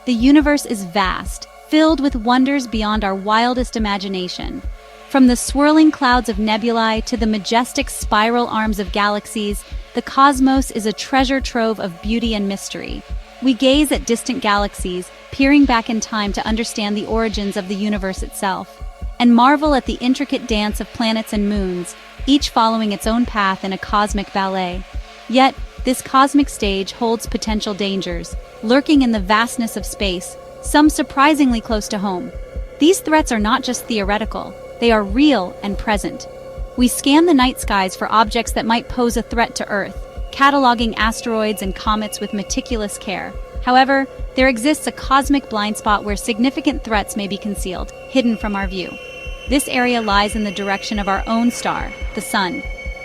The universe is vast, filled with wonders beyond our wildest imagination. From the swirling clouds of nebulae to the majestic spiral arms of galaxies, the cosmos is a treasure trove of beauty and mystery. We gaze at distant galaxies, peering back in time to understand the origins of the universe itself, and marvel at the intricate dance of planets and moons, each following its own path in a cosmic ballet. Yet, this cosmic stage holds potential dangers, lurking in the vastness of space, some surprisingly close to home. These threats are not just theoretical, they are real and present. We scan the night skies for objects that might pose a threat to Earth, cataloging asteroids and comets with meticulous care. However, there exists a cosmic blind spot where significant threats may be concealed, hidden from our view. This area lies in the direction of our own star, the Sun.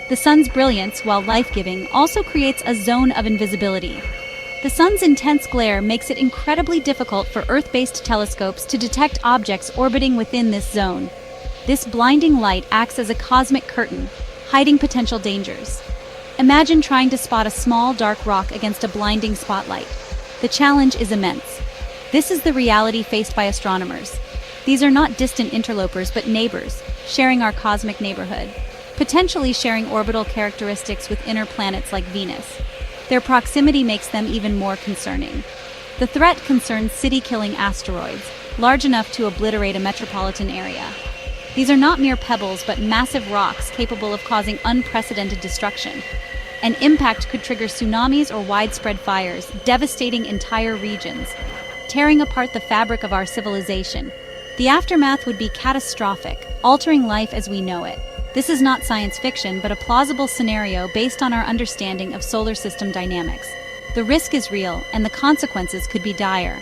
The Sun's brilliance, while life-giving, also creates a zone of invisibility. The Sun's intense glare makes it incredibly difficult for Earth-based telescopes to detect objects orbiting within this zone. This blinding light acts as a cosmic curtain, hiding potential dangers. Imagine trying to spot a small, dark rock against a blinding spotlight. The challenge is immense. This is the reality faced by astronomers. These are not distant interlopers, but neighbors, sharing our cosmic neighborhood, potentially sharing orbital characteristics with inner planets like Venus. Their proximity makes them even more concerning. The threat concerns city-killing asteroids, large enough to obliterate a metropolitan area. These are not mere pebbles, but massive rocks capable of causing unprecedented destruction. An impact could trigger tsunamis or widespread fires, devastating entire regions, tearing apart the fabric of our civilization. The aftermath would be catastrophic, altering life as we know it. This is not science fiction, but a plausible scenario based on our understanding of solar system dynamics. The risk is real, and the consequences could be dire.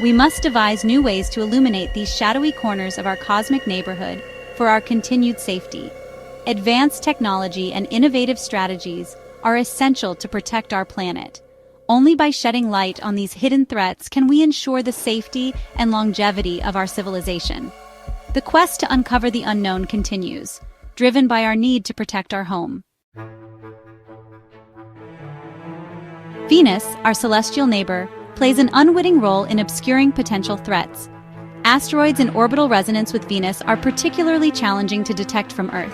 We must devise new ways to illuminate these shadowy corners of our cosmic neighborhood for our continued safety. Advanced technology and innovative strategies are essential to protect our planet. Only by shedding light on these hidden threats can we ensure the safety and longevity of our civilization. The quest to uncover the unknown continues, driven by our need to protect our home. Venus, our celestial neighbor, plays an unwitting role in obscuring potential threats. Asteroids in orbital resonance with Venus are particularly challenging to detect from Earth.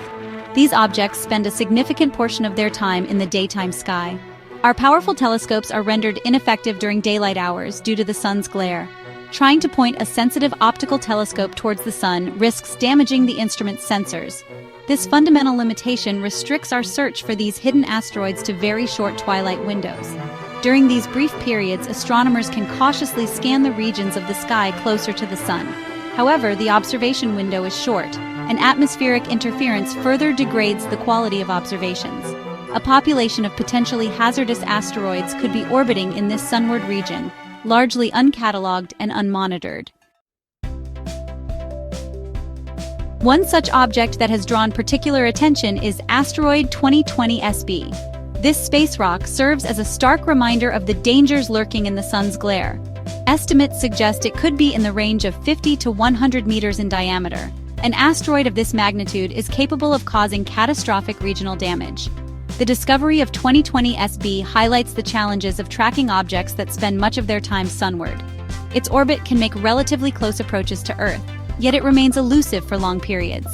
These objects spend a significant portion of their time in the daytime sky. Our powerful telescopes are rendered ineffective during daylight hours due to the sun's glare. Trying to point a sensitive optical telescope towards the sun risks damaging the instrument's sensors. This fundamental limitation restricts our search for these hidden asteroids to very short twilight windows. During these brief periods, astronomers can cautiously scan the regions of the sky closer to the sun. However, the observation window is short, and atmospheric interference further degrades the quality of observations. A population of potentially hazardous asteroids could be orbiting in this sunward region, largely uncatalogued and unmonitored. One such object that has drawn particular attention is asteroid 2020 SB. This space rock serves as a stark reminder of the dangers lurking in the sun's glare. Estimates suggest it could be in the range of 50 to 100 meters in diameter. An asteroid of this magnitude is capable of causing catastrophic regional damage. The discovery of 2020 SB highlights the challenges of tracking objects that spend much of their time sunward. Its orbit can make relatively close approaches to Earth, yet it remains elusive for long periods.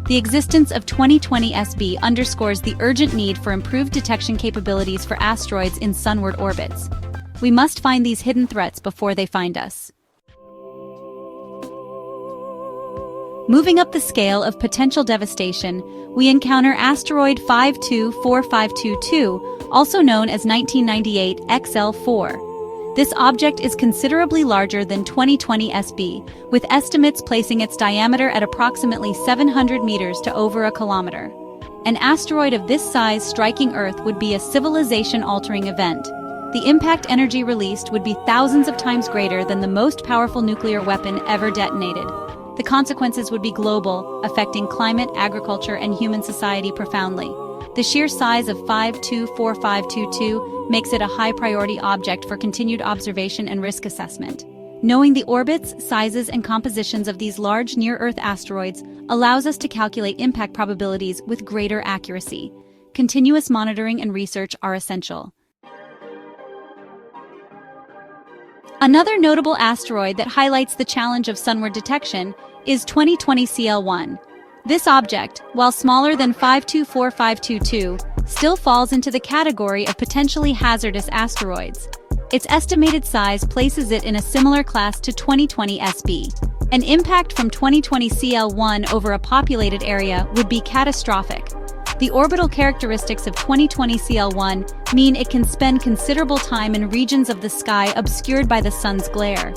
The existence of 2020 SB underscores the urgent need for improved detection capabilities for asteroids in sunward orbits. We must find these hidden threats before they find us. Moving up the scale of potential devastation, we encounter asteroid 524522, also known as 1998 XL4. This object is considerably larger than 2020 SB, with estimates placing its diameter at approximately 700 meters to over a kilometer. An asteroid of this size striking Earth would be a civilization-altering event. The impact energy released would be thousands of times greater than the most powerful nuclear weapon ever detonated. The consequences would be global, affecting climate, agriculture, and human society profoundly. The sheer size of 524522 makes it a high-priority object for continued observation and risk assessment. Knowing the orbits, sizes, and compositions of these large near-Earth asteroids allows us to calculate impact probabilities with greater accuracy. Continuous monitoring and research are essential. Another notable asteroid that highlights the challenge of sunward detection is 2020 CL1. This object, while smaller than 524522, still falls into the category of potentially hazardous asteroids. Its estimated size places it in a similar class to 2020 SB. An impact from 2020 CL1 over a populated area would be catastrophic. The orbital characteristics of 2020 CL1 mean it can spend considerable time in regions of the sky obscured by the sun's glare.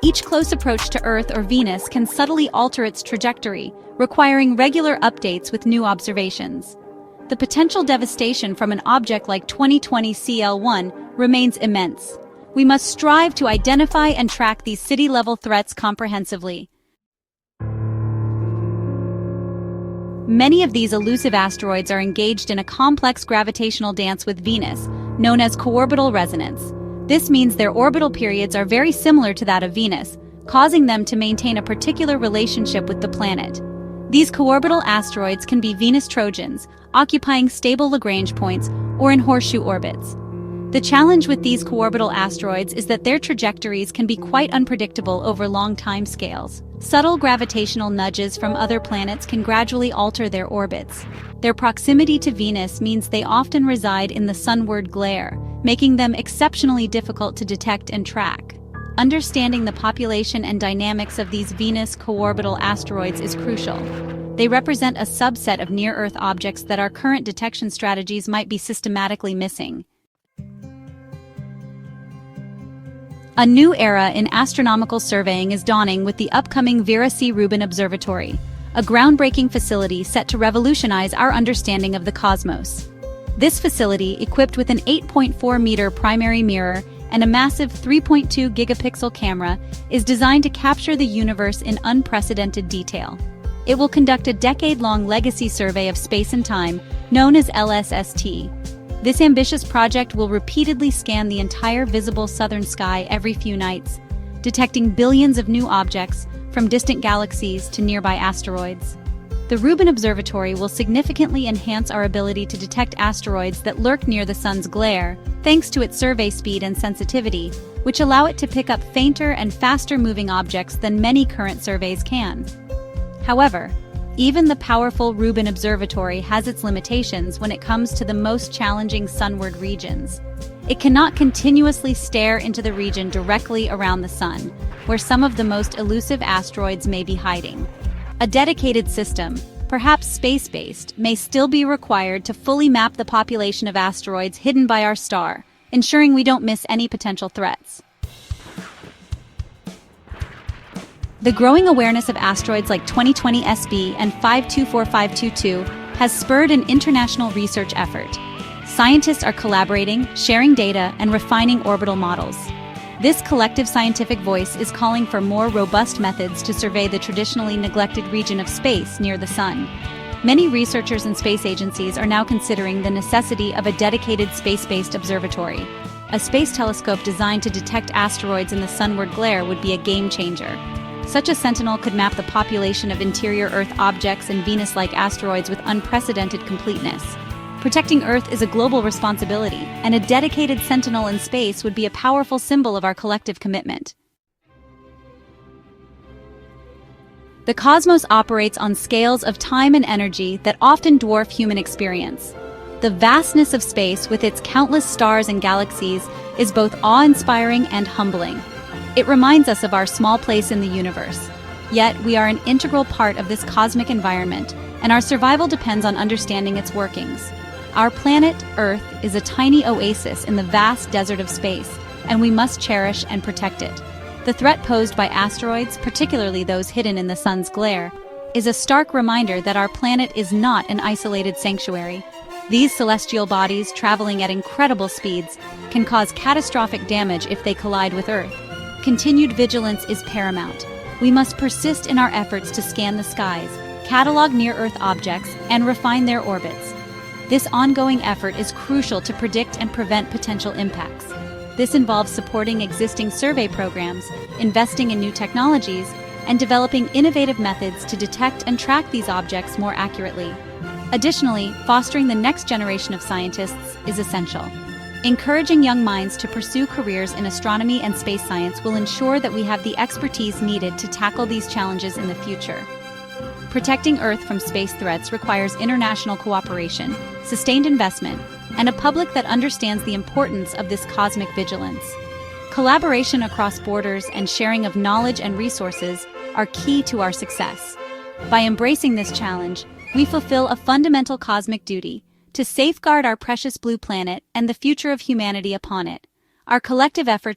Each close approach to Earth or Venus can subtly alter its trajectory, requiring regular updates with new observations. The potential devastation from an object like 2020 CL1 remains immense. We must strive to identify and track these city-level threats comprehensively. Many of these elusive asteroids are engaged in a complex gravitational dance with Venus, known as co-orbital resonance. This means their orbital periods are very similar to that of Venus, causing them to maintain a particular relationship with the planet. These co-orbital asteroids can be Venus Trojans, occupying stable Lagrange points, or in horseshoe orbits. The challenge with these co-orbital asteroids is that their trajectories can be quite unpredictable over long timescales. Subtle gravitational nudges from other planets can gradually alter their orbits. Their proximity to Venus means they often reside in the sunward glare, making them exceptionally difficult to detect and track. Understanding the population and dynamics of these Venus co-orbital asteroids is crucial. They represent a subset of near-Earth objects that our current detection strategies might be systematically missing. A new era in astronomical surveying is dawning with the upcoming Vera C. Rubin Observatory, a groundbreaking facility set to revolutionize our understanding of the cosmos. This facility, equipped with an 8.4-meter primary mirror and a massive 3.2 gigapixel camera, is designed to capture the universe in unprecedented detail. It will conduct a decade-long legacy survey of space and time, known as LSST. This ambitious project will repeatedly scan the entire visible southern sky every few nights, detecting billions of new objects, from distant galaxies to nearby asteroids. The Rubin Observatory will significantly enhance our ability to detect asteroids that lurk near the sun's glare, thanks to its survey speed and sensitivity, which allow it to pick up fainter and faster-moving objects than many current surveys can. However, even the powerful Rubin Observatory has its limitations when it comes to the most challenging sunward regions. It cannot continuously stare into the region directly around the sun, where some of the most elusive asteroids may be hiding. A dedicated system, perhaps space-based, may still be required to fully map the population of asteroids hidden by our star, ensuring we don't miss any potential threats. The growing awareness of asteroids like 2020 SB and 524522 has spurred an international research effort. Scientists are collaborating, sharing data, and refining orbital models. This collective scientific voice is calling for more robust methods to survey the traditionally neglected region of space near the sun. Many researchers and space agencies are now considering the necessity of a dedicated space-based observatory. A space telescope designed to detect asteroids in the sunward glare would be a game-changer. Such a sentinel could map the population of interior Earth objects and Venus-like asteroids with unprecedented completeness. Protecting Earth is a global responsibility, and a dedicated sentinel in space would be a powerful symbol of our collective commitment. The cosmos operates on scales of time and energy that often dwarf human experience. The vastness of space, with its countless stars and galaxies, is both awe-inspiring and humbling. It reminds us of our small place in the universe. Yet, we are an integral part of this cosmic environment, and our survival depends on understanding its workings. Our planet, Earth, is a tiny oasis in the vast desert of space, and we must cherish and protect it. The threat posed by asteroids, particularly those hidden in the sun's glare, is a stark reminder that our planet is not an isolated sanctuary. These celestial bodies, traveling at incredible speeds, can cause catastrophic damage if they collide with Earth. Continued vigilance is paramount. We must persist in our efforts to scan the skies, catalog near-Earth objects, and refine their orbits. This ongoing effort is crucial to predict and prevent potential impacts. This involves supporting existing survey programs, investing in new technologies, and developing innovative methods to detect and track these objects more accurately. Additionally, fostering the next generation of scientists is essential. Encouraging young minds to pursue careers in astronomy and space science will ensure that we have the expertise needed to tackle these challenges in the future. Protecting Earth from space threats requires international cooperation, sustained investment, and a public that understands the importance of this cosmic vigilance. Collaboration across borders and sharing of knowledge and resources are key to our success. By embracing this challenge, we fulfill a fundamental cosmic duty to safeguard our precious blue planet and the future of humanity upon it. Our collective efforts